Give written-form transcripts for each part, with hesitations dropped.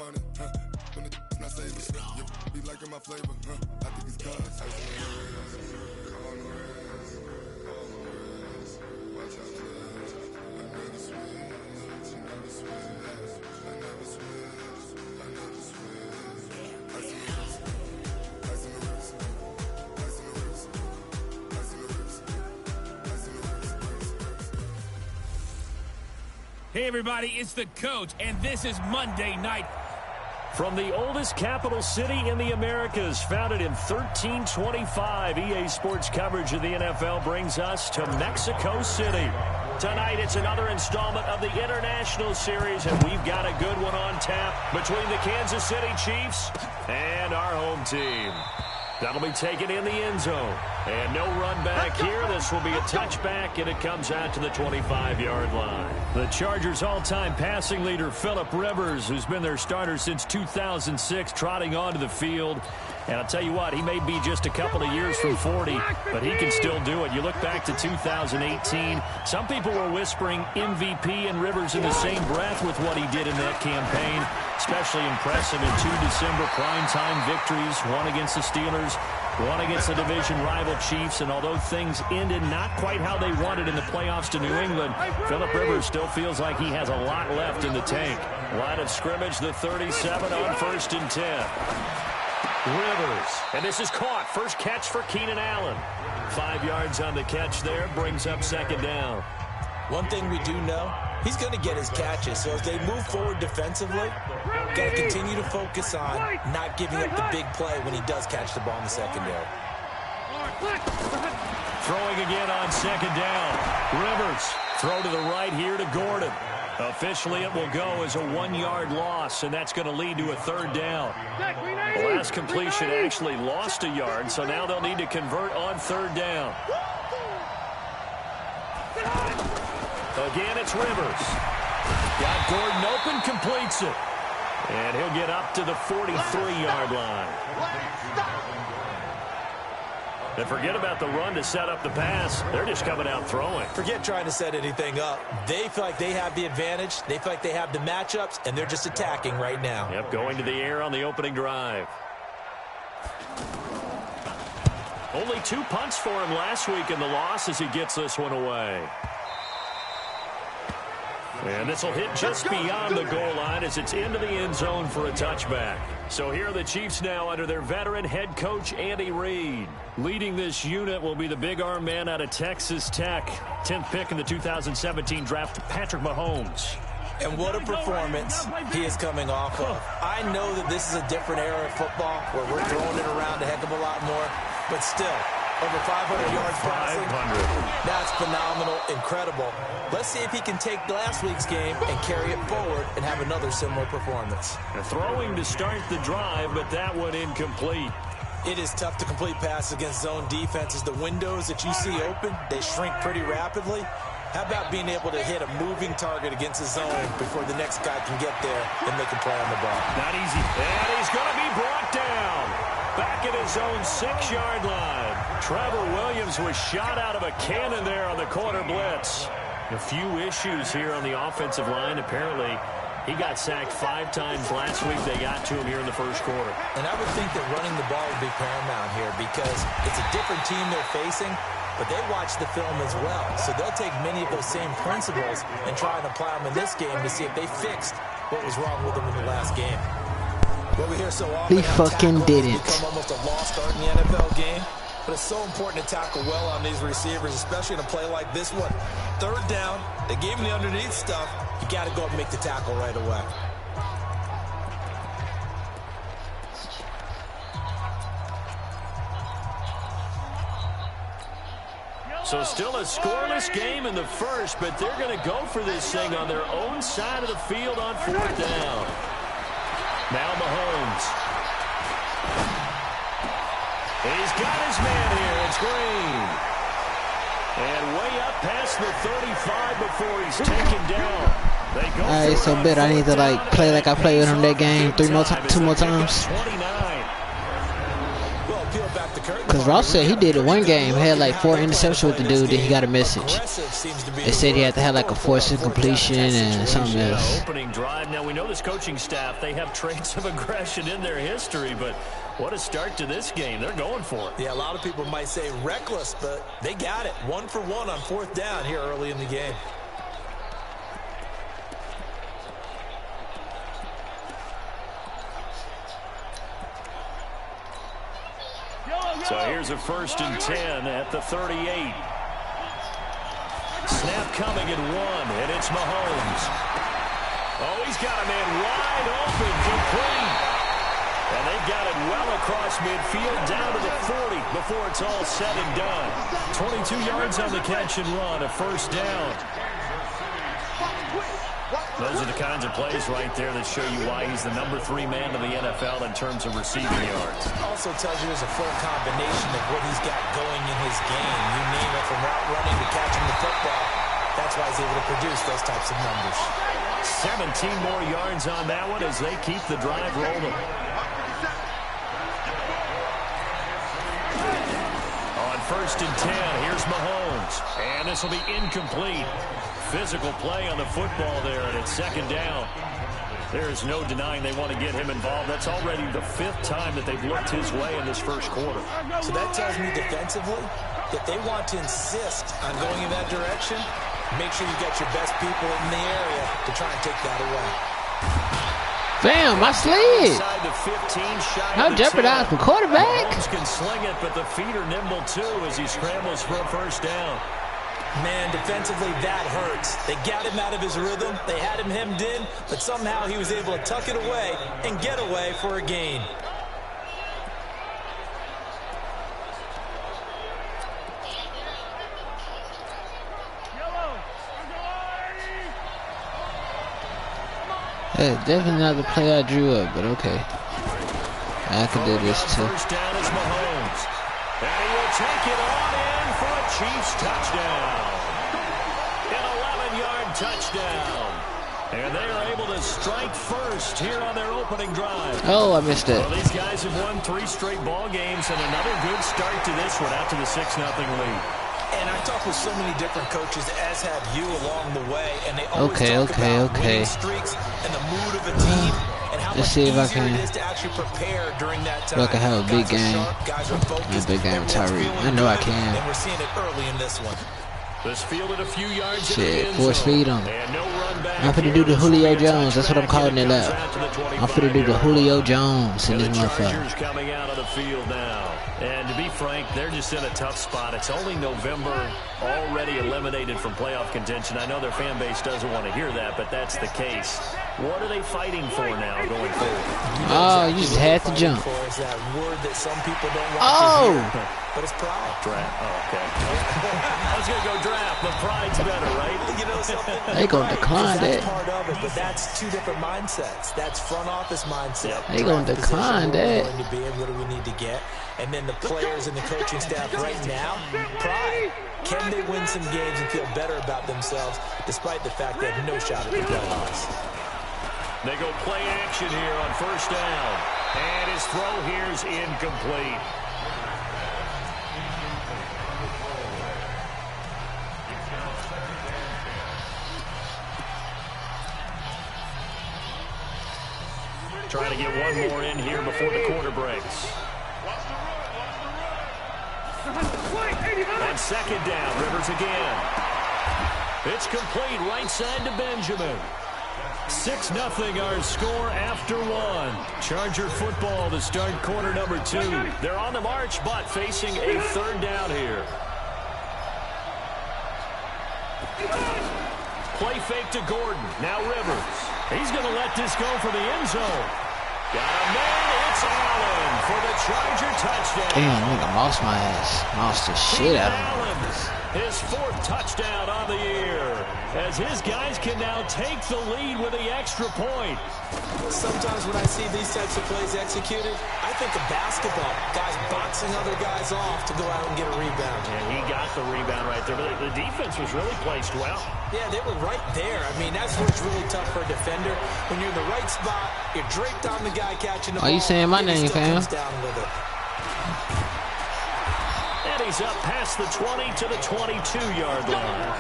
money, when the not saving, you be liking my flavor, I think it's cause. Watch out, I never switch, I never Hey everybody, it's the coach, and this is Monday Night. From the oldest capital city in the Americas, founded in 1325, EA Sports coverage of the NFL brings us to Mexico City. Tonight, it's another installment of the International Series, and we've got a good one on tap between the Kansas City Chiefs and our home team. That'll be taken in the end zone. And no run back here. This will be a touchback, and it comes out to the 25-yard line. The Chargers' all-time passing leader, Phillip Rivers, who's been their starter since 2006, trotting onto the field. And I'll tell you what, he may be just a couple of years from 40, but he can still do it. You look back to 2018, some people were whispering MVP and Rivers in the same breath with what he did in that campaign. Especially impressive in 2 December primetime victories, one against the Steelers, one against the division rival Chiefs. And although things ended not quite how they wanted in the playoffs to New England, Phillip Rivers still feels like he has a lot left in the tank. Line of scrimmage, the 37 on 1st and 10. Rivers, and this is caught. First catch for Keenan Allen. 5 yards on the catch there, brings up 2nd down. One thing we do know, he's going to get his catches. So as they move forward defensively, got to continue to focus on not giving up the big play when he does catch the ball in the secondary. Throwing again on 2nd down. Rivers, throw to the right here to Gordon. Officially, it will go as a 1-yard loss, and that's going to lead to a 3rd down. The last completion actually lost a yard, so now they'll need to convert on 3rd down. Again, it's Rivers. Got Gordon open, completes it. And he'll get up to the 43-yard line. And forget about the run to set up the pass. They're just coming out throwing. Forget trying to set anything up. They feel like they have the advantage. They feel like they have the matchups, and they're just attacking right now. Yep, going to the air on the opening drive. Only 2 punts for him last week in the loss as he gets this one away. And this will hit just beyond the goal line as it's into the end zone for a touchback. So here are the Chiefs now under their veteran head coach, Andy Reid. Leading this unit will be the big arm man out of Texas Tech. 10th pick in the 2017 draft, Patrick Mahomes. And what a performance he is coming off of. I know that this is a different era of football where we're throwing it around a heck of a lot more, but still, over 500 yards passing. 500. That's phenomenal, incredible. Let's see if he can take last week's game and carry it forward and have another similar performance. Throwing to start the drive, but that one incomplete. It is tough to complete passes against zone defenses. The windows that you see open, they shrink pretty rapidly. How about being able to hit a moving target against a zone before the next guy can get there and make a play on the ball? Not easy. And he's going to be brought down. Back at his own 6-yard line. Trevor Williams was shot out of a cannon there on the corner blitz. A few issues here on the offensive line. Apparently, he got sacked 5 times last week. They got to him here in the first quarter. And I would think that running the ball would be paramount here because it's a different team they're facing, but they watch the film as well. So they'll take many of those same principles and try and apply them in this game to see if they fixed what was wrong with them in the last game. What we hear so often, he fucking didn't. Become almost a lost art in the NFL game. But it's so important to tackle well on these receivers, especially in a play like this one. 3rd down, they gave him the underneath stuff. You got to go up and make the tackle right away. So still a scoreless game in the first, but they're going to go for this thing on their own side of the field on 4th down. Now Mahomes. He's got his man here. It's Green. And way up past the 35 before he's taken down. Alright, so bet I need to like play like I played with him that game 2 more times. Well, peel back the Because Ross said he did it one game. Had like 4 interceptions with the dude. Then he got a message. They said he had to have like a forced incompletion and something else. Opening drive. Now we know this coaching staff. They have traits of aggression in their history, but what a start to this game. They're going for it. Yeah, a lot of people might say reckless, but they got it. 1 for 1 on 4th down here early in the game. So here's a 1st and 10 at the 38. Snap coming at 1, and it's Mahomes. Oh, he's got a man wide open, complete. And they've got it well across midfield, down to the 40 before it's all said and done. 22 yards on the catch and run, a 1st down. Those are the kinds of plays right there that show you why he's the #3 man in the NFL in terms of receiving yards. Also tells you there's a full combination of what he's got going in his game. You name it, from route running to catching the football. That's why he's able to produce those types of numbers. 17 more yards on that one as they keep the drive rolling. On 1st and 10, here's Mahomes. And this will be incomplete. Physical play on the football there, and it's 2nd down. There is no denying they want to get him involved. That's already the 5th time that they've looked his way in this 1st quarter. So that tells me defensively that they want to insist on going in that direction. Make sure you get your best people in the area to try and take that away. Bam, I slid. How jeopardize the quarterback. Mahomes can sling it, but the feet are nimble too as he scrambles for a 1st down. Man, defensively, that hurts. They got him out of his rhythm. They had him hemmed in, but somehow he was able to tuck it away and get away for a gain. That's definitely not the play I drew up, but okay. I can do this too. 1st down is Mahomes. And he will take it on in for a Chiefs touchdown. An 11-yard touchdown. And they are able to strike first here on their opening drive. Oh, I missed it. Well, these guys have won 3 straight ball games, and another good start to this one out to the 6-0 lead. And I talked with so many different coaches, as have you, along the way, and they always talk about winning streaks and the mood of a team and how much easier it is to actually prepare during that time. I can have a big game. A big game, Tyreek. I know I can. And we're seeing it early in this one. This fielded a few yards. Shit, force feed him. I'm finna do the Julio Jones. That's what I'm calling it up. I'm finna do the Julio Jones in this motherfucker. Coming out of the field now. And to be frank, they're just in a tough spot. It's only November, already eliminated from playoff contention. I know their fan base doesn't want to hear that, but that's the case. What are they fighting for now going forward? Oh, you just had to jump. Is that word that some people don't want to hear, but it's pride. Draft. Oh, okay. I was going to go draft, but pride's better, right? You know something? They gonna decline that. That's part of it, but that's 2 different mindsets. That's front office mindset. They gonna decline that. To be and what do we need to get? And then the players and the coaching staff right now, pride. Can they win some games and feel better about themselves despite the fact they have no shot at the playoffs? They go play action here on 1st down. And his throw here's incomplete. Trying to get one more in here before the quarter breaks. On 2nd down, Rivers again. It's complete right side to Benjamin. 6-0 our score after 1. Charger football to start quarter number 2. They're on the march, but facing a 3rd down here. Play fake to Gordon. Now Rivers. He's going to let this go for the end zone. Got a man. It's Allen for the Charger touchdown. Damn, nigga lost my ass. Lost the shit out of me. His 4th touchdown on the year, as his guys can now take the lead with the extra point. Sometimes when I see these types of plays executed, I think of basketball. Guys boxing other guys off to go out and get a rebound. And he got the rebound right there, but the defense was really placed well. Yeah, they were right there. I mean, that's where it's really tough for a defender. When you're in the right spot, you're draped on the guy catching the ball. Are you saying my name, fam? And he's up past the 20 to the 22-yard line.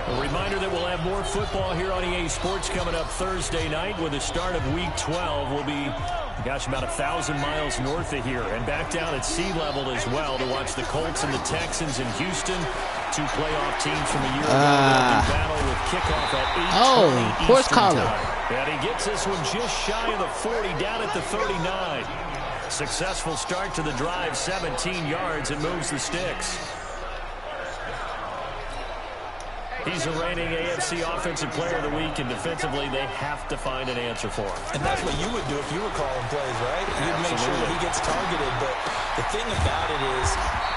A reminder that we'll have more football here on EA Sports coming up Thursday night with the start of Week 12. We'll be, gosh, about 1,000 miles north of here and back down at sea level as well to watch the Colts and the Texans in Houston, two playoff teams from a year ago. Battle with kickoff at 8:20 horse Eastern collar. time. And he gets this one just shy of the 40, down at the 39. Successful start to the drive, 17 yards, and moves the sticks. He's the reigning AFC Offensive Player of the Week, and defensively, they have to find an answer for him. And that's what you would do if you were calling plays, right? You'd make sure that he gets targeted. But the thing about it is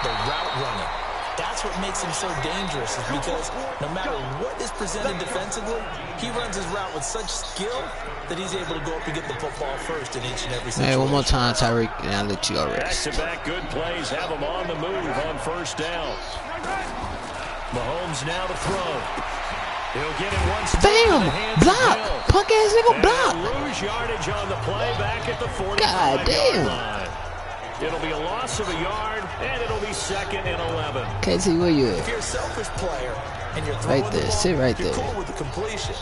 the route running. That's what makes him so dangerous, is because no matter what is presented defensively, he runs his route with such skill that he's able to go up and get the football first in each and every situation. Hey, one more time, Tyreek, and I'll let you go rest. Back-to-back good plays have him on the move on first down. Mahomes now to throw. He'll get it once. Bam! Block! Punk ass nigga block! Lose yardage on the play back at the 45-yard God damn. line. It'll be a loss of a yard, and it'll be 2nd and 11. KT, where you If at? you're a selfish player and you're throwing Right the there. ball, Sit right you're there. cool with the completion.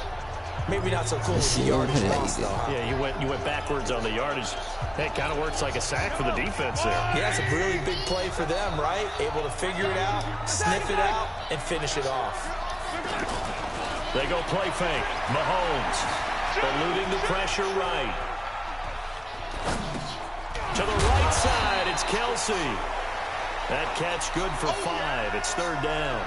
Maybe not so cool Let's with the see, over yardage there, loss, you though. Yeah, you went backwards on the yardage. Hey, it kind of works like a sack for the defense there. Yeah, it's a really big play for them, right? Able to figure it out, sniff it out, and finish it off. They go play fake. Mahomes eluding the pressure right. To the right side, it's Kelsey. That catch good for 5. It's 3rd down.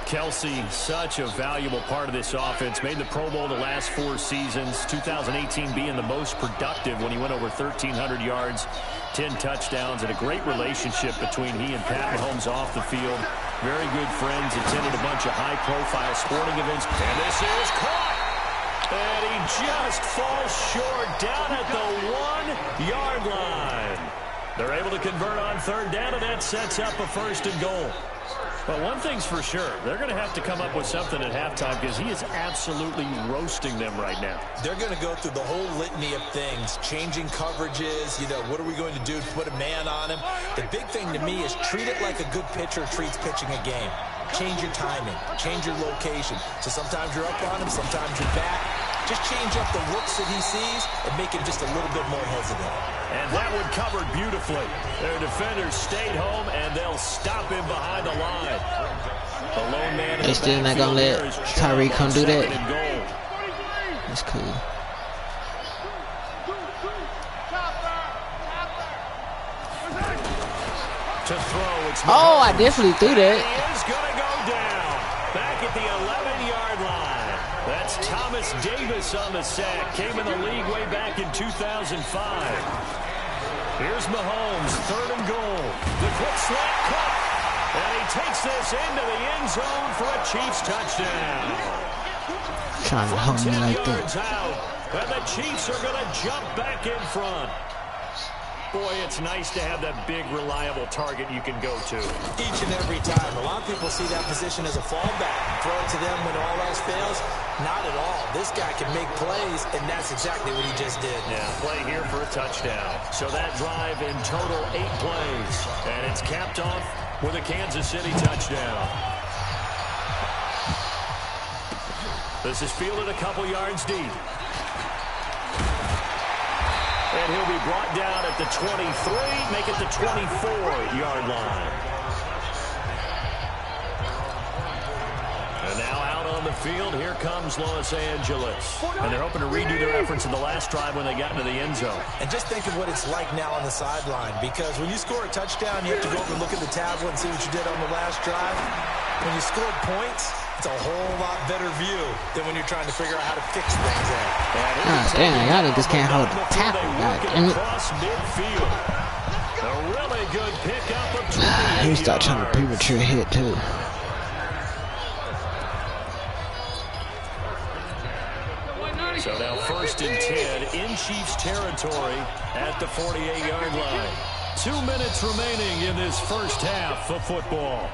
Kelsey, such a valuable part of this offense. Made the Pro Bowl the last 4 seasons. 2018 being the most productive when he went over 1,300 yards, 10 touchdowns, and a great relationship between he and Pat Mahomes off the field. Very good friends. Attended a bunch of high-profile sporting events. And this is caught. And he just falls short down at the 1-yard line. They're able to convert on 3rd down, and that sets up a 1st and goal. But one thing's for sure, they're going to have to come up with something at halftime because he is absolutely roasting them right now. They're going to go through the whole litany of things, changing coverages, what are we going to do to put a man on him? The big thing to me is treat it like a good pitcher treats pitching a game. Change your timing, change your location. So sometimes you're up on him, sometimes you're back. Just change up the looks that he sees and make him just a little bit more hesitant. And that one covered beautifully. Their defenders stayed home, and they'll stop him behind the line. The lone man in They the still not gonna backfield let there is Tyreek come do that? 2nd and goal. That's cool. To throw, it's Oh, I definitely threw that. He is going to go down. Back at the 11-yard line. That's Thomas Davis on the sack. Came in the league way back in 2005. Here's Mahomes, 3rd and goal. The quick slant cut. And he takes this into the end zone for a Chiefs touchdown. Trying to hold me 10 like yards that. out. And the Chiefs are going to jump back in front. Boy, it's nice to have that big, reliable target you can go to. Each and every time. A lot of people see that position as a fallback. Throw it to them when all else fails. Not at all. This guy can make plays, and that's exactly what he just did. Yeah, play here for a touchdown. So that drive in total 8 plays. And it's capped off with a Kansas City touchdown. This is fielded a couple yards deep. And he'll be brought down at the 23, make it the 24-yard line. And now out on the field, here comes Los Angeles. And they're hoping to redo their efforts in the last drive when they got into the end zone. And just think of what it's like now on the sideline, because when you score a touchdown, you have to go over and look at the tablet and see what you did on the last drive. When you score points, it's a whole lot better view than when you're trying to figure out how to fix things there. God damn, y'all niggas can't hold the tackle. God damn it. Across midfield. A really good pickup of 28 He started trying to yards. premature hit, too. So now 1st and 10 in Chiefs territory at the 48-yard line. 2 minutes remaining in this first half of football.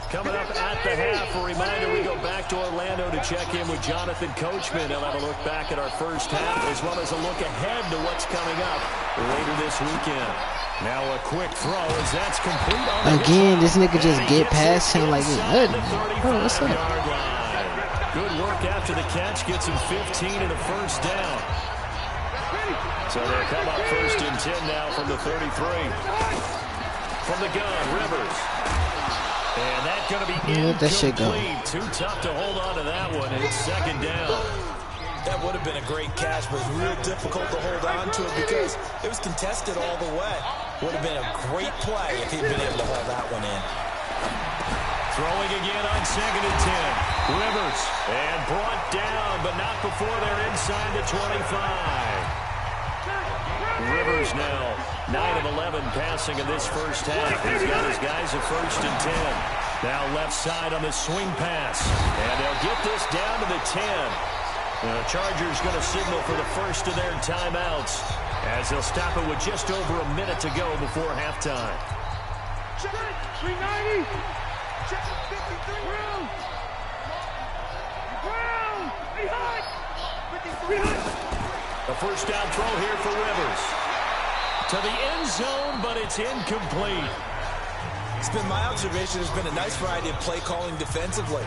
Coming up at the half, a reminder, we go back to Orlando to check in with Jonathan Coachman. He'll have a look back at our first half, as well as a look ahead to what's coming up later this weekend. Now a quick throw as that's complete on again. This nigga just get past him like nothing. Oh, what's up? Good work after the catch, gets him 15 and a first down. So they'll come up first and 10 now from the 33. From the gun, Rivers. And that's going to be incomplete. Too tough to hold on to that one. It's second down. That would have been a great catch, but it was real difficult to hold on to it because it was contested all the way. Would have been a great play if he'd been able to hold that one in. Throwing again on second and 10. Rivers. And brought down, but not before they're inside the 25. Rivers now 9 of 11 passing in this first half. He's got his guys at first and 10. Now left side on the swing pass. And they'll get this down to the 10. The Chargers going to signal for the first of their timeouts as they'll stop it with just over a minute to go before halftime. Check 390. Check 53. Brown. Behind. 53. A first down throw here for Rivers. To the end zone, but it's incomplete. It's been my observation. There's been a nice variety of play calling defensively.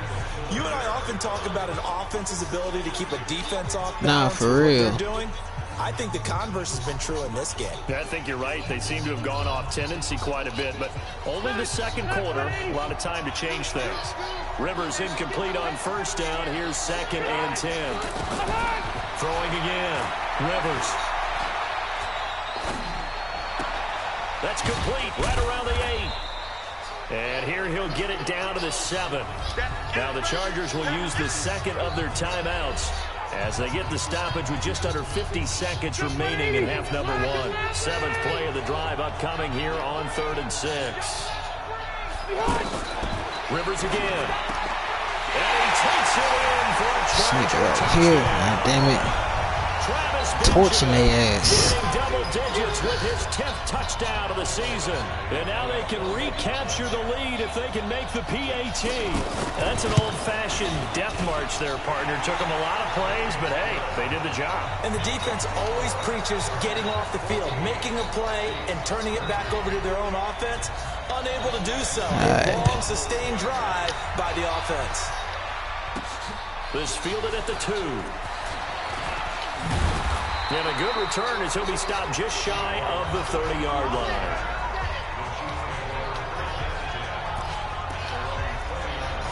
You and I often talk about an offense's ability to keep a defense off balance. Nah, for real. What they're doing. I think the converse has been true in this game. I think you're right. They seem to have gone off tendency quite a bit, but only the second quarter. A lot of time to change things. Rivers incomplete on first down. Here's second and 10. Throwing again. Rivers. That's complete right around the 8. And here he'll get it down to the 7. Now the Chargers will use the second of their timeouts as they get the stoppage with just under 50 seconds remaining in half number 1. 7th play of the drive upcoming here on 3rd and 6. Rivers again. And he takes it in for a Charger right here. God damn it. Torching their ass. Double digits with his 10th touchdown of the season. And now they can recapture the lead if they can make the PAT. That's an old-fashioned death march there, partner. Took them a lot of plays, but hey, they did the job. And the defense always preaches getting off the field, making a play, and turning it back over to their own offense. Unable to do so. A long, sustained drive by the offense. This fielded at the 2. And a good return as he'll be stopped just shy of the 30-yard line.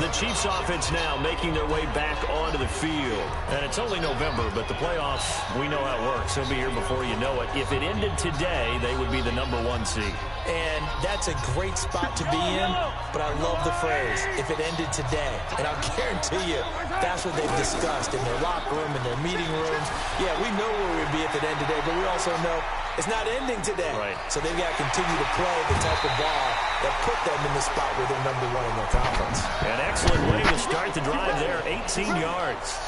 The Chiefs offense now making their way back onto the field. And it's only November, but the playoffs, we know how it works. They'll be here before you know it. If it ended today, they would be the number 1 seed. And that's a great spot to be in, but I love the phrase, if it ended today. And I'll guarantee you, that's what they've discussed in their locker room, in their meeting rooms. Yeah, we know where we'd be if it ended today, but we also know it's not ending today. Right. So they've got to continue to play the type of ball that put them in the spot where they're number 1 in their conference. An excellent way to start the drive there, 18 yards.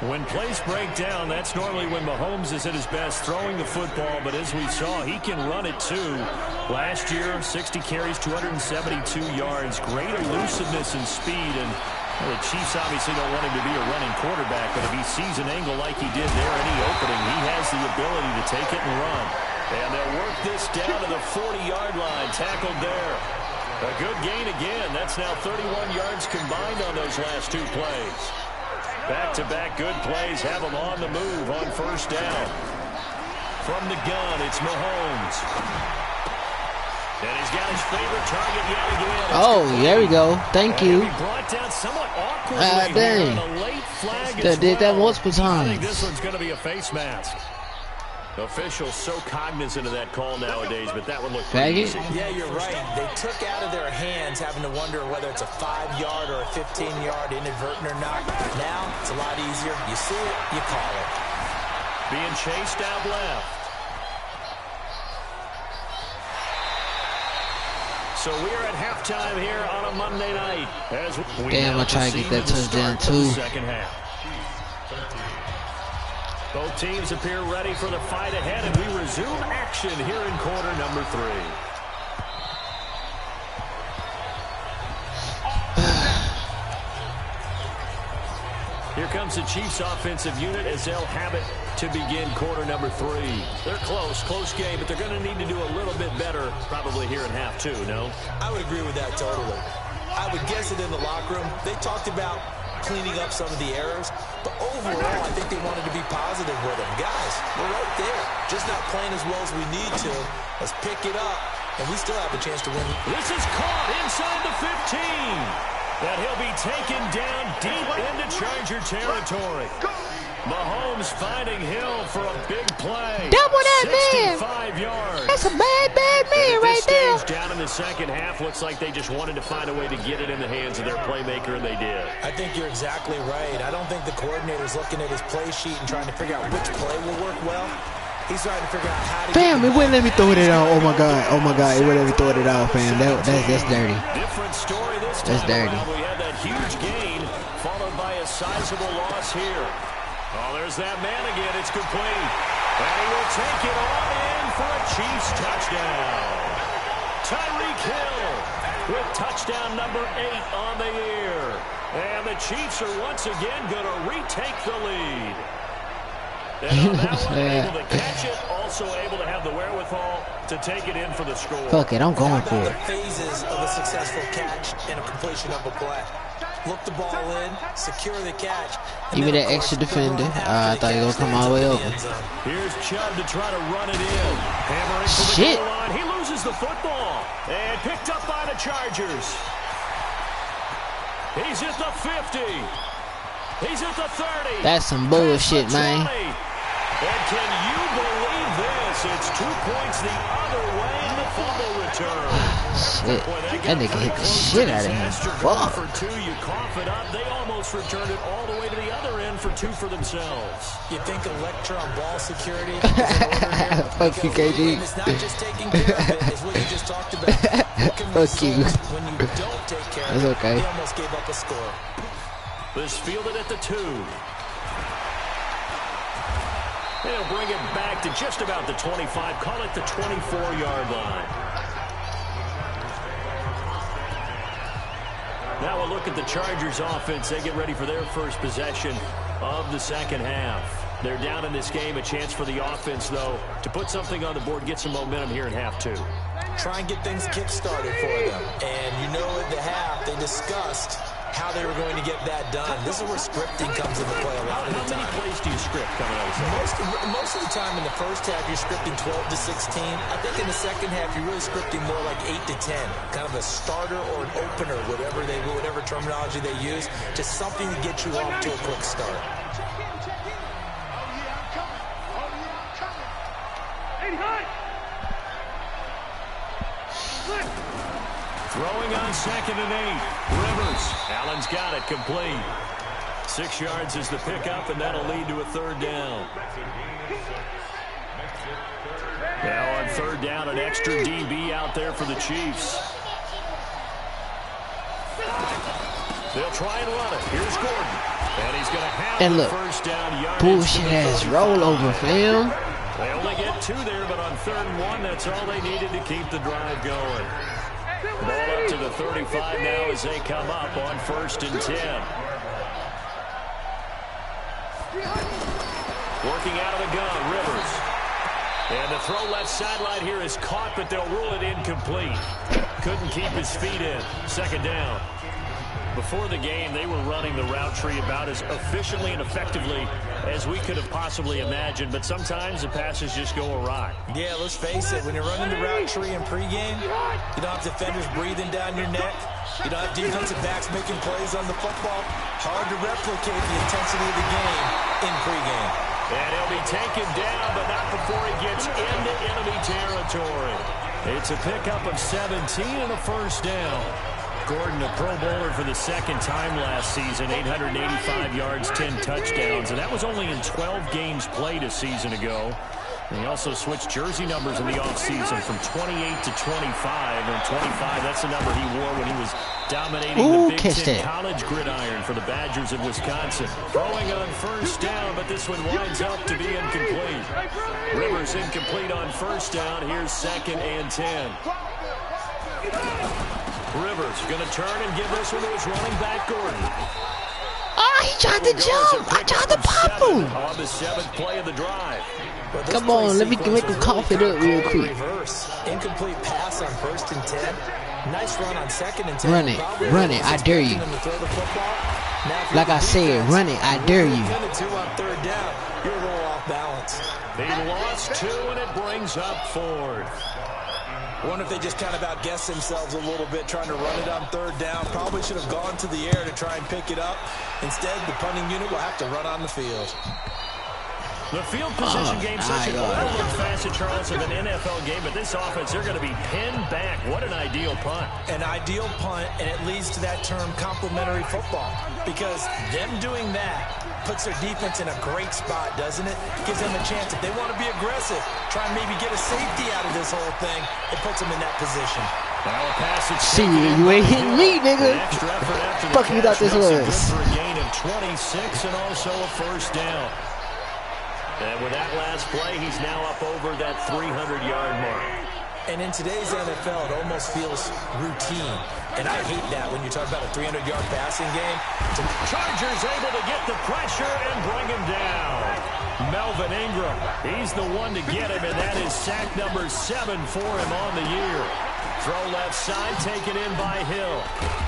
When plays break down, that's normally when Mahomes is at his best throwing the football, but as we saw, he can run it too. Last year, 60 carries, 272 yards, great elusiveness and speed, and the Chiefs obviously don't want him to be a running quarterback, but if he sees an angle like he did there, any opening, he has the ability to take it and run. And they'll work this down to the 40-yard line, tackled there. A good gain again. That's now 31 yards combined on those last 2 plays. Back-to-back good plays have them on the move on first down. From the gun, it's Mahomes. And he's got his favorite target yet again. Oh, there we go. Thank you. Brought down somewhat awkwardly dang. on a late flag They did that multiple I think times. this one's going to be a face mask. Officials so cognizant of that call nowadays, but that one looked pretty easy. Yeah, you're right. They took out of their hands having to wonder whether it's a 5-yard or a 15-yard inadvertent or not. Now, it's a lot easier. You see it, you call it. Being chased out left. So we're at halftime here on a Monday night. As we Damn, I tried to get that touchdown too. Second half. Both teams appear ready for the fight ahead, and we resume action here in quarter number 3. comes the Chiefs offensive unit as they'll have it to begin quarter number 3. They're close game, but they're going to need to do a little bit better probably here in half 2, no? I would agree with that totally. I would guess it in the locker room. They talked about cleaning up some of the errors, but overall, I think they wanted to be positive with them. Guys, we're right there. Just not playing as well as we need to. Let's pick it up, and we still have a chance to win. This is caught inside the 15. That he'll be taken down deep into Charger territory. Mahomes finding Hill for a big play. Double that man. 65 yards. That's a bad man right there. Down in the second half, looks like they just wanted to find a way to get it in the hands of their playmaker, and they did. I think you're exactly right. I don't think the coordinator's looking at his play sheet and trying to figure out which play will work well. He's trying to figure out how to. Fam, it wouldn't let me throw it out. Oh my god, it wouldn't let me throw it out, fam. That's dirty. Different story this time. That's dirty. We had that huge gain followed by a sizable loss here. Oh, there's that man again. It's complete. And he will take it on in for a Chiefs touchdown. Tyreek Hill with touchdown number 8 on the year. And the Chiefs are once again going to retake the lead. And on that one, able to catch it, also able to have the wherewithal to take it in for the score. Fuck it, I'm going for the it. phases of a successful catch and a completion of a play. Look the ball in, secure the catch. Give me that extra defender. I thought he was going to come all the way over. Here's Chubb to try to run it in. Hammering to the Shit. goal line. He loses the football. And picked up by the Chargers. He's at the 50. He's at the 30. That's some bullshit, man. And can you believe this? It's 2 points the other way in the fumble return. Shit. Boy, That nigga hit the shit out of him. Fuck. For 2, you cough it up. They almost returned it all the way to the other end for 2 for themselves. You think a lecture on ball security is in order here? Fuck you, KG. It's not just taking care of it. It's what you just talked about. Fuck you. When you don't take care of it, okay. they almost gave up a score. This fielded at the 2. They'll bring it back to just about the 25. Call it the 24-yard line. Now a look at the Chargers offense. They get ready for their first possession of the second half. They're down in this game. A chance for the offense, though, to put something on the board, get some momentum here in half 2. Try and get things kick-started for them. And you know at the half, they discussed how they were going to get that done. This is where scripting comes into play a lot of the time. How many plays do you script coming out of the second? Most of the time in the first half, you're scripting 12 to 16. I think in the second half, you're really scripting more like 8 to 10. Kind of a starter or an opener, whatever terminology they use. Just something to get you off to a quick start. Throwing on 2nd and 8. Rivers. Allen's got it complete. 6 yards is the pickup, and that'll lead to a 3rd down. Now on 3rd down, an extra DB out there for the Chiefs. They'll try and run it. Here's Gordon. And he's going to have And the look, first down yardage. bullshit ass rollover, fam. They only get 2 there, but on 3rd and 1, that's all they needed to keep the drive going. Ball up to the 35 now as they come up on 1st and 10. Working out of the gun, Rivers. And the throw left sideline here is caught, but they'll rule it incomplete. Couldn't keep his feet in. 2nd down. Before the game, they were running the route tree about as efficiently and effectively as we could have possibly imagined, but sometimes the passes just go awry. Yeah, let's face it. When you're running the route tree in pregame, you don't have defenders breathing down your neck. You don't have defensive backs making plays on the football. Hard to replicate the intensity of the game in pregame. And he'll be taken down, but not before he gets into enemy territory. It's a pickup of 17 and a 1st down. Gordon, a Pro Bowler for the 2nd time last season, 885 yards, 10 touchdowns, and that was only in 12 games played a season ago. And he also switched jersey numbers in the offseason from 28 to 25, and 25, that's the number he wore when he was dominating the Big Ten college gridiron for the Badgers of Wisconsin. Throwing on 1st down, but this one winds up to be incomplete. Rivers incomplete on 1st down. Here's 2nd and 10. Rivers going to turn and give this one to his running back, Gordon. he tried to jump. I tried to pop him. On the 7th play of the drive. Come on, let me make him cough it up real quick. Reverse. Incomplete pass on 1st and 10. Nice run on 2nd and 10. Run it, I dare you. Like I said, run it, I dare you. 2 on 3rd down. You're a little off balance. They lost 2, and it brings up 4th. I wonder if they just kind of outguessed themselves a little bit trying to run it on 3rd down. Probably should have gone to the air to try and pick it up. Instead, the punting unit will have to run on the field. The field position game, such a overlooked facet, Charles, of an NFL game, but this offense, they're going to be pinned back. What an ideal punt. An ideal punt, and it leads to that term complementary football, because them doing that puts their defense in a great spot, doesn't it? Gives them a chance. If they want to be aggressive, try and maybe get a safety out of this whole thing, it puts them in that position. Now a pass. See, you ain't hitting me, nigga. Fuck you thought this was. For a gain of 26 and also a 1st down. And with that last play, he's now up over that 300-yard mark. And in today's NFL, it almost feels routine. And I hate that when you talk about a 300-yard passing game. Chargers able to get the pressure and bring him down. Melvin Ingram, he's the one to get him, and that is sack number 7 for him on the year. Throw left side, taken in by Hill.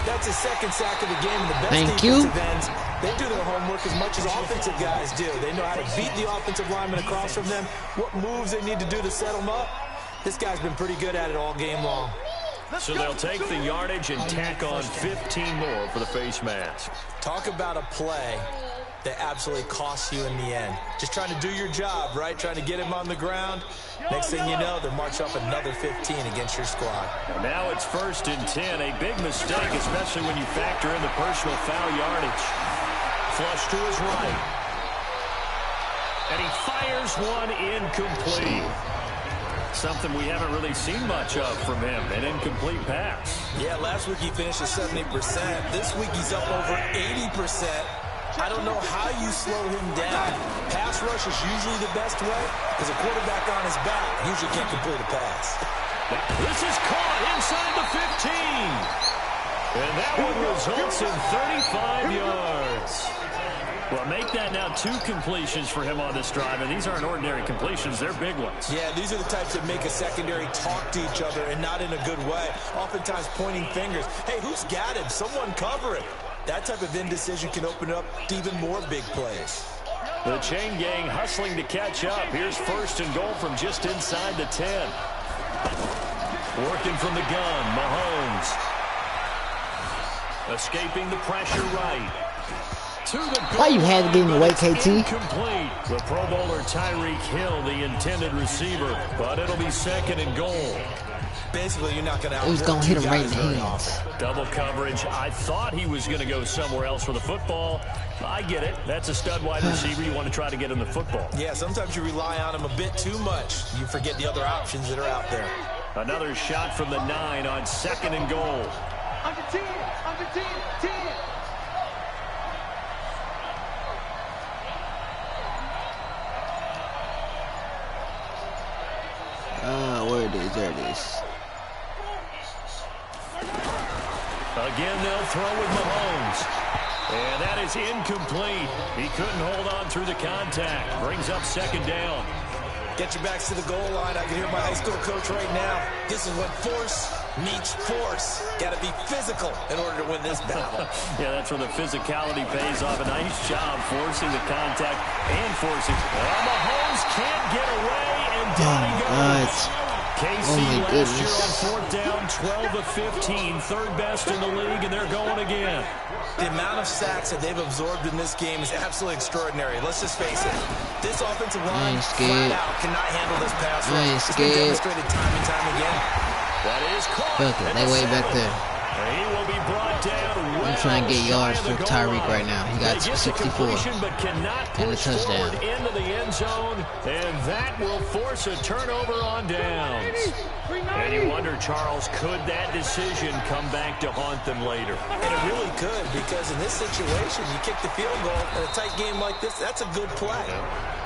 That's his 2nd sack of the game. The best Thank you. defensive ends, they do their homework as much as offensive guys do. They know how to beat the offensive lineman across from them, what moves they need to do to set them up. This guy's been pretty good at it all game long. So they'll take the yardage and tack on 15 more for the face mask. Talk about a play that absolutely costs you in the end. Just trying to do your job, right? Trying to get him on the ground. Next thing you know, they'll march up another 15 against your squad. And now it's 1st and 10. A big mistake, especially when you factor in the personal foul yardage. Flush to his right. And he fires one incomplete. Something we haven't really seen much of from him, an incomplete pass. Yeah, last week he finished at 70%. This week he's up over 80%. I don't know how you slow him down. Pass rush is usually the best way because a quarterback on his back usually can't complete a pass. This is caught inside the 15. And that one results in 35 yards. Well, make that now 2 completions for him on this drive, and these aren't ordinary completions. They're big ones. Yeah, these are the types that make a secondary talk to each other and not in a good way. Oftentimes pointing fingers. Hey, who's got him? Someone cover it. That type of indecision can open up to even more big plays. The chain gang hustling to catch up. Here's 1st and goal from just inside the 10. Working from the gun, Mahomes. Escaping the pressure right. Why you had to get in the way, KT? Incomplete. The Pro Bowler Tyreek Hill, the intended receiver, but it'll be 2nd and goal. Basically, you're not going to He was going to hit him right in the hands. Double coverage. I thought he was going to go somewhere else for the football. I get it. That's a stud wide receiver. You want to try to get him the football. Yeah, sometimes you rely on him a bit too much. You forget the other options that are out there. Another shot from the 9 on 2nd and goal. Under 10, 10. Where it is? There it is. Again, they'll throw with Mahomes. And that is incomplete. He couldn't hold on through the contact. Brings up 2nd down. Get your backs to the goal line. I can hear my high school coach right now. This is when force meets force. Got to be physical in order to win this battle. Yeah, that's where the physicality pays off. A nice job forcing the contact and forcing. Well, Mahomes can't get away, and down he goes. KC last year on 4th down, 12 of 15, 3rd best in the league, and they're going again. The amount of sacks that they've absorbed in this game is absolutely extraordinary. Let's just face it. This offensive line flat out cannot handle this pass rush. It's been demonstrated time and time again. That is caught. Fuck it, they way back there. He will be brought down. I'm trying to get yards for Tyreek right now. He got 64 and a touchdown. Into the end zone, and that will force a turnover on downs. And you wonder, Charles, could that decision come back to haunt them later? And it really could, because in this situation, you kick the field goal in a tight game like this, that's a good play.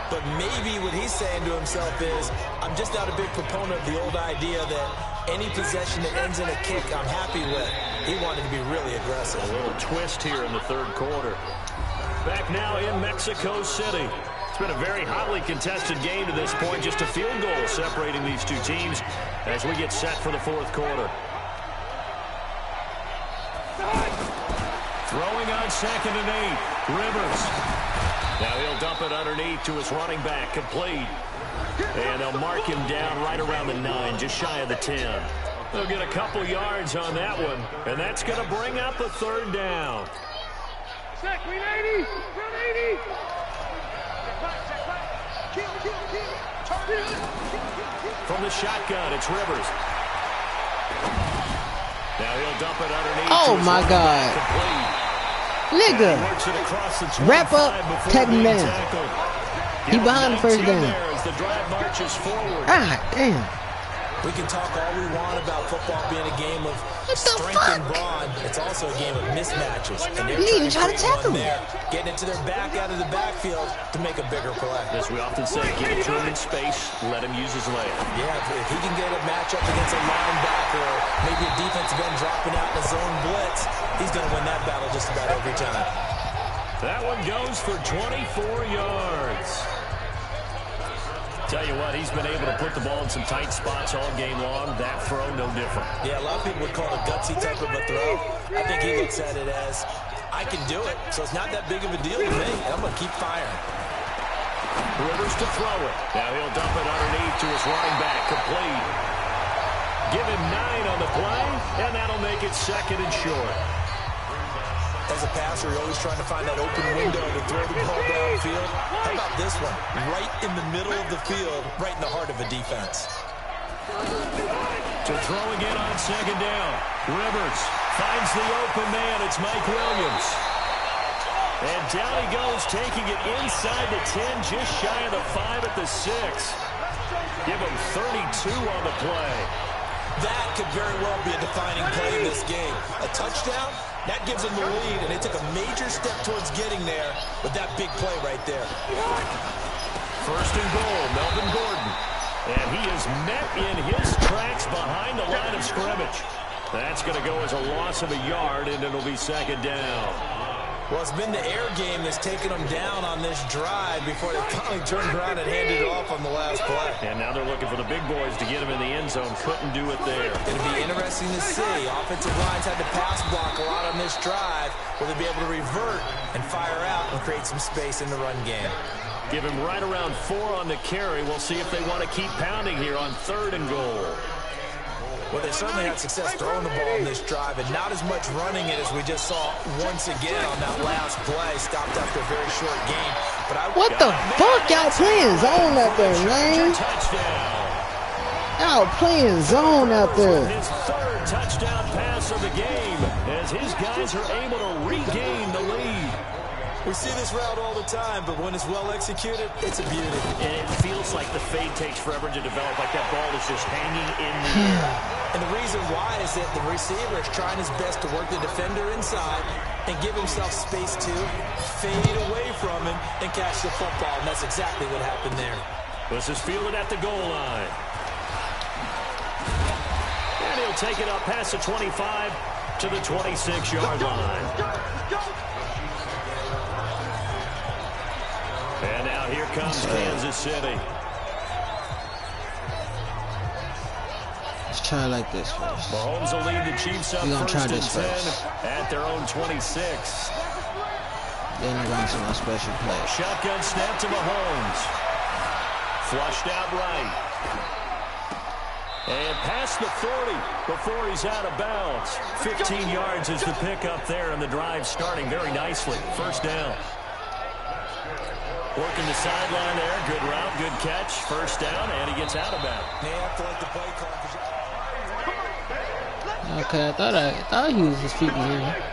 But maybe what he's saying to himself is, I'm just not a big proponent of the old idea that any possession that ends in a kick I'm happy with. He wanted to be really aggressive. A little twist here in the 3rd quarter. Back now in Mexico City. It's been a very hotly contested game to this point. Just a field goal separating these two teams as we get set for the fourth quarter. Throwing on 2nd and 8. Rivers. Now he'll dump it underneath to his running back. Complete. And they'll mark him down right around the 9, just shy of the 10. They'll get a couple yards on that one, and that's going to bring up a 3rd down. Check, green 80, green 80. From the shotgun, it's Rivers. Now he'll dump it underneath. Oh my God. Nigga. Wrap up, take him down. He behind the 1st down. The drive marches forward. God damn. We can talk all we want about football being a game of strength and brawn. It's also a game of mismatches. And they're trying to tackle him. Getting it to their back out of the backfield to make a bigger play. As we often say, give it to him in space, let him use his leg. Yeah, if he can get a matchup against a linebacker or maybe a defensive end dropping out in a zone blitz, he's going to win that battle just about every time. That one goes for 24 yards. Tell you what, he's been able to put the ball in some tight spots all game long. That throw, no different. Yeah, a lot of people would call it a gutsy type of a throw. I think he looks at it as, I can do it, so it's not that big of a deal to me. I'm going to keep firing. Rivers to throw it. Now he'll dump it underneath to his running back. Complete. Give him 9 on the play, and that'll make it 2nd and short. As a passer, you're always trying to find that open window to throw the ball downfield. How about this one? Right in the middle of the field, right in the heart of a defense. To throw again on 2nd down. Rivers finds the open man. It's Mike Williams. And down he goes, taking it inside the 10, just shy of the 5 at the 6. Give him 32 on the play. That could very well be a defining play in this game. A touchdown, that gives them the lead, and they took a major step towards getting there with that big play right there. 1st and goal, Melvin Gordon. And he is met in his tracks behind the line of scrimmage. That's going to go as a loss of a yard, and it'll be 2nd down. Well, it's been the air game that's taken them down on this drive before they finally turned around and handed it off on the last play. And now they're looking for the big boys to get him in the end zone. Couldn't do it there. It'll be interesting to see. Offensive lines had to pass block a lot on this drive. Will they be able to revert and fire out and create some space in the run game? Give him right around 4 on the carry. We'll see if they want to keep pounding here on 3rd and goal. Well, they certainly had success throwing the ball in this drive, and not as much running it as we just saw once again on that last play. Stopped after a very short game. But what the fuck y'all playing zone out there, man? Y'all playing zone out there. His 3rd touchdown pass of the game as his guys are able to regain the lead. We see this route all the time, but when it's well executed, it's a beauty. And it feels like the fade takes forever to develop, like that ball is just hanging in the air. And the reason why is that the receiver is trying his best to work the defender inside and give himself space to fade away from him and catch the football, and that's exactly what happened there. This is fielded at the goal line. And he'll take it up past the 25 to the 26-yard line. And now here comes Kansas City. Let's try like this first. Mahomes will lead the Chiefs up 1st and 10 at their own 26. Then they're going to my special play. Shotgun snap to Mahomes. Flushed out right. And past the 40 before he's out of bounds. 15 yards is the pickup there, and the drive starting very nicely. 1st down. Working the sideline there. Good route, good catch. 1st down, and he gets out of bounds. Okay, I thought he was his feet behind.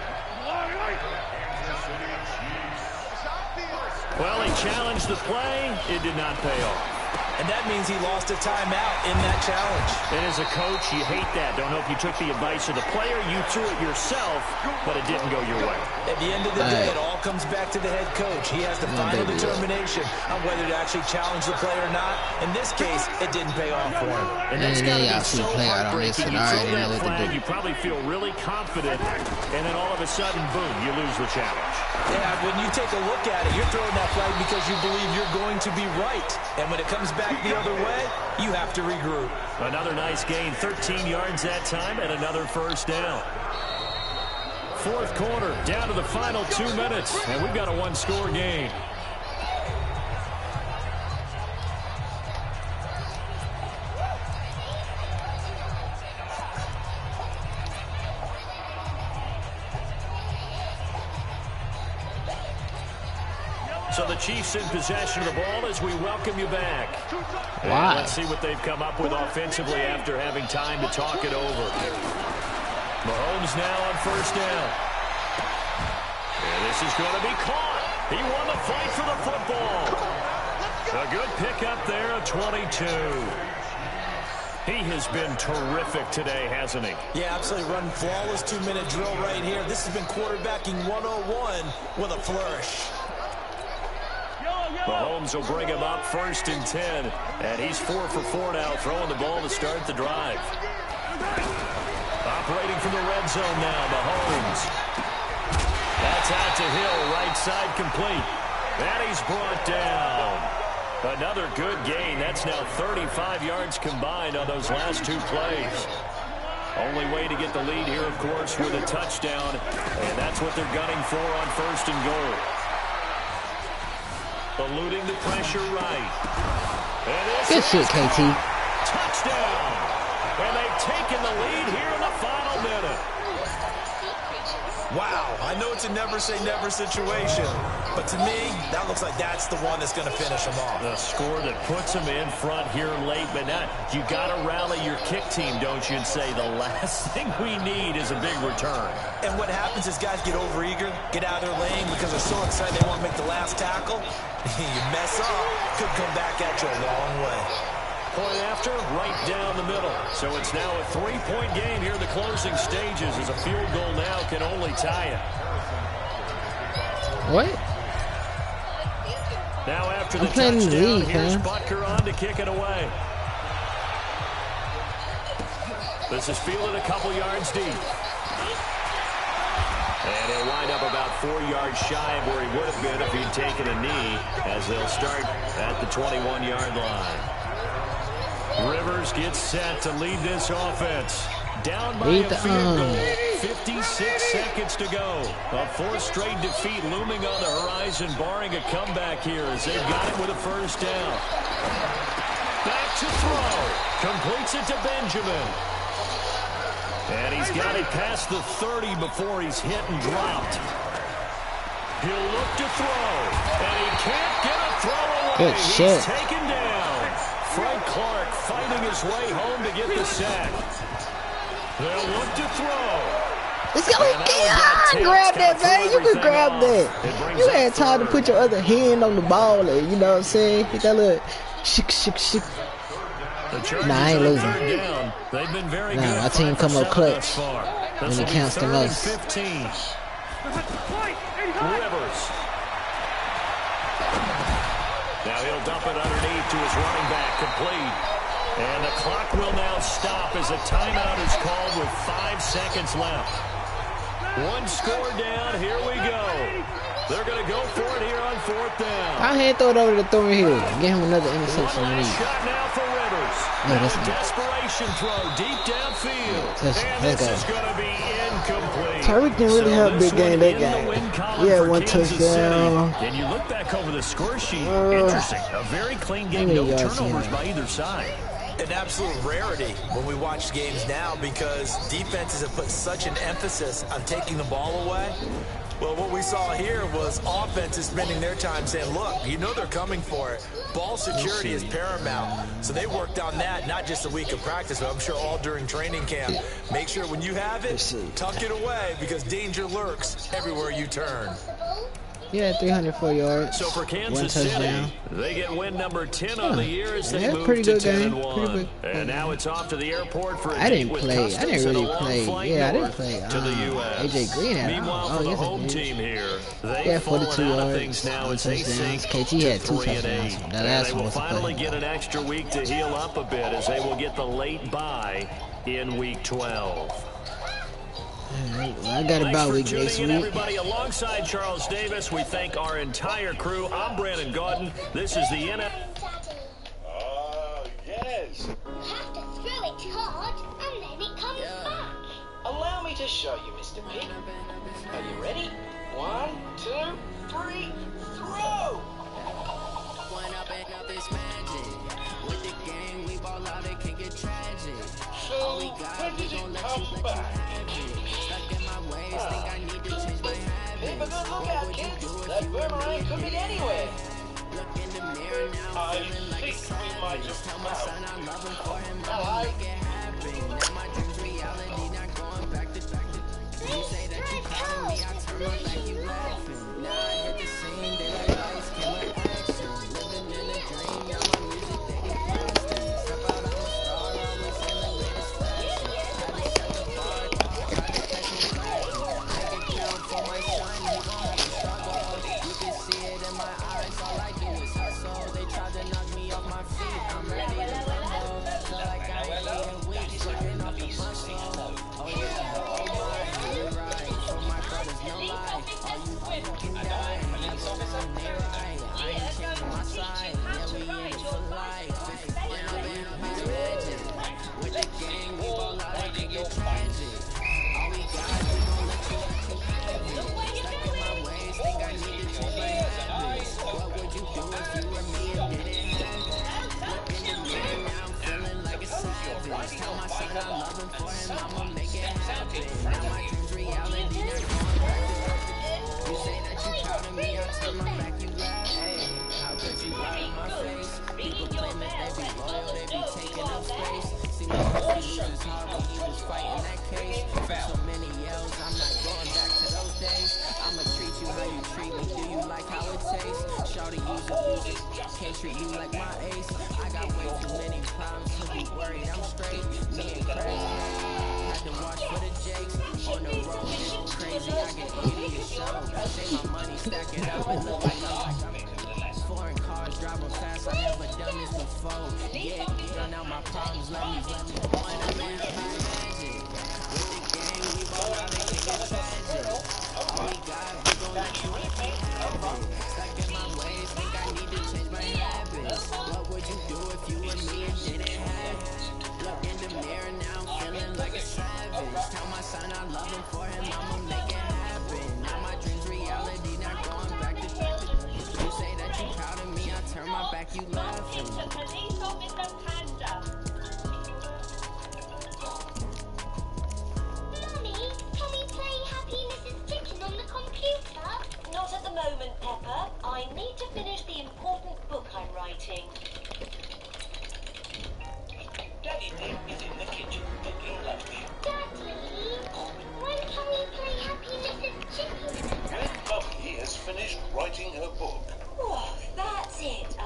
Well, he challenged the play. It did not pay off. and that means he lost a timeout in that challenge. And as a coach, you hate that. Don't know if you took the advice of the player, you threw it yourself, but it didn't go your way. At the end of the day, it all comes back to the head coach. He has the final determination on whether to actually challenge the play or not. In this case, it didn't pay off for him. And that's got to be so heartbreaking. You throw that flag, you probably feel really confident, and then all of a sudden, boom, you lose the challenge. Yeah, when you take a look at it, you're throwing that flag because you believe you're going to be right. And when it comes back the other way, you have to regroup. Another nice gain, 13 yards that time, and another first down. Fourth quarter, down to the final 2 minutes, and we've got a one-score game. So the Chiefs in possession of the ball as we welcome you back. Wow. Let's see what they've come up with offensively after having time to talk it over. Mahomes now on first down. And this is going to be caught. He won the fight for the football. A good pickup there of 22. He has been terrific today, hasn't he? Yeah, absolutely. Run flawless 2-minute drill right here. This has been quarterbacking 101 with a flourish. Mahomes will bring him up first and 10. And he's 4 for 4 now, throwing the ball to start the drive. Operating from the red zone now, Mahomes. That's out to Hill, right side complete. And he's brought down. Another good gain. That's now 35 yards combined on those last 2 plays. Only way to get the lead here, of course, with a touchdown. And that's what they're gunning for on first and goal. Eluding the pressure right. Good shit, KT. Touchdown. And they've taken the lead here in the final minute. Wow, I know it's a never-say-never situation, but to me, that looks like that's the one that's going to finish them off. The score that puts them in front here late, but not. You got to rally your kick team, don't you, and say the last thing we need is a big return. And what happens is guys get overeager, get out of their lane because they're so excited they want to make the last tackle. You mess up, could come back at you a long way. Point after, right down the middle. So it's now a 3-point game here in the closing stages as a field goal now can only tie it. What? Now after the touchdown, here's man. Butker on to kick it away. This is fielded a couple yards deep. And he'll wind up about 4 yards shy of where he would have been if he'd taken a knee, as they'll start at the 21-yard line. Rivers gets set to lead this offense. Down by a field goal. 56 seconds to go. A 4th straight defeat looming on the horizon, barring a comeback here as they've got it with a first down. Back to throw. Completes it to Benjamin. And he's got it past the 30 before he's hit and dropped. He'll look to throw. And he can't get a throw away. Good shit. He's taken down. Frank Clark fighting his way home to get the sack. They'll look to throw. Let's go. Grab that, man. You can grab that. You had time to put your other hand on the ball and, you know what I'm saying? Hit that little shik. Nah, I ain't losing. They've been very nah, my team come up clutch when it counts the most. 15. Rivers. Now he'll dump it underneath to his running back, complete. And the clock will now stop as a timeout is called with 5 seconds left. 1 score down, here we go. They're going to go for it here on 4th down. I had throw it over to Thornhill. Get him another interception. Shot now for Rivers. No, that's a desperation throw deep downfield. And this is going to be incomplete. Tyreek didn't really have a big game that game. He had 1 touchdown. And you look back over the score sheet, interesting. A very clean game, no turnovers by either side. An absolute rarity when we watch games now because defenses have put such an emphasis on taking the ball away. Well, what we saw here was offenses spending their time saying, look, you know they're coming for it. Ball security is paramount. So they worked on that, not just a week of practice, but I'm sure all during training camp. Make sure when you have it, tuck it away because danger lurks everywhere you turn. Yeah, 304 yards. So for One Kansas touchdown. City, they get win number 10 on the year as they move pretty to good 10-1. game. And now it's off to the airport for a I date didn't with play. I customs didn't and a really long play. flight Yeah, I didn't north play. to the U.S. AJ Green had. Meanwhile, for the home team here, they've fallen 42 out of yards. things now as One they touchdown. sink KT had to 2 3-8. touchdowns. That And last they one will was a finally play. get an extra week to heal up a bit as they will get the late bye in Week 12. Well, I got about week next week. Everybody, alongside Charles Davis, we thank our entire crew. I'm Brandon Gordon. This is the NFL. Yes. You have to throw it hard, and then it comes back. Allow me to show you, Mr. Pig. Are you ready? 1, 2, 3, throw! So, when did it come back? Keep a good lookout, kids. That boomerang could be anywhere. I think we might have found it. Hello? Writing her book.